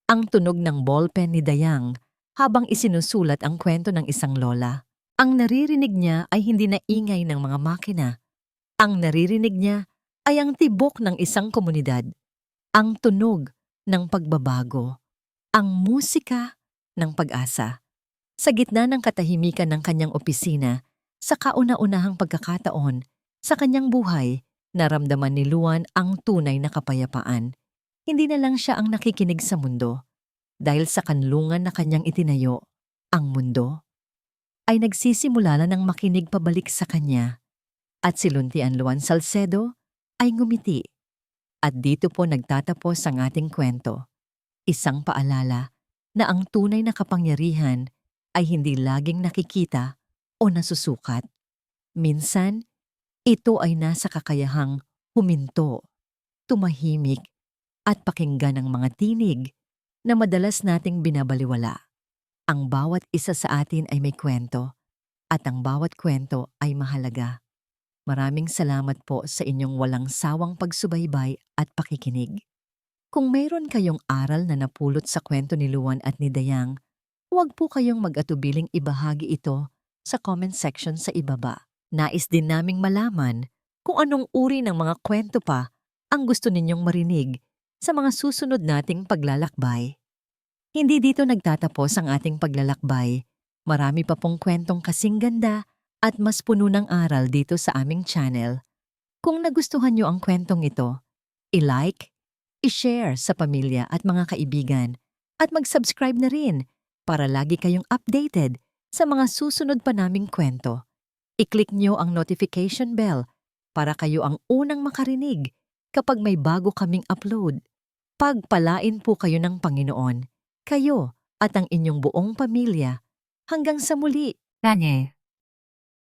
[SPEAKER 1] ang tunog ng ballpen ni Dayang habang isinusulat ang kwento ng isang lola. Ang naririnig niya ay hindi na ingay ng mga makina. Ang naririnig niya ay ang tibok ng isang komunidad, ang tunog ng pagbabago, ang musika ng pag-asa. Sa gitna ng katahimikan ng kanyang opisina, sa kauna-unahang pagkakataon, sa kanyang buhay, naramdaman ni Luan ang tunay na kapayapaan. Hindi na lang siya ang nakikinig sa mundo. Dahil sa kanlungan na kanyang itinayo, ang mundo ay nagsisimula na ng makinig pabalik sa kanya. At si Luntian Luan Salcedo ay ngumiti. At dito po nagtatapos ang ating kwento. Isang paalala na ang tunay na kapangyarihan ay hindi laging nakikita o nasusukat. Minsan, ito ay nasa kakayahang huminto, tumahimik, at pakinggan ang mga tinig na madalas nating binabaliwala. Ang bawat isa sa atin ay may kwento, at ang bawat kwento ay mahalaga. Maraming salamat po sa inyong walang sawang pagsubaybay at pakikinig. Kung mayroon kayong aral na napulot sa kwento ni Luan at ni Dayang, huwag po kayong mag-atubiling ibahagi ito sa comment section sa ibaba. Nais din naming malaman kung anong uri ng mga kwento pa ang gusto ninyong marinig sa mga susunod nating paglalakbay. Hindi dito nagtatapos ang ating paglalakbay. Marami pa pong kwentong kasing ganda at mas puno ng aral dito sa aming channel. Kung nagustuhan nyo ang kwentong ito, i-like, i-share sa pamilya at mga kaibigan, at mag-subscribe na rin para lagi kayong updated sa mga susunod pa naming kwento. I-click nyo ang notification bell para kayo ang unang makarinig kapag may bago kaming upload. Pagpalain po kayo ng Panginoon, kayo at ang inyong buong pamilya. Hanggang sa muli.
[SPEAKER 2] Daniel.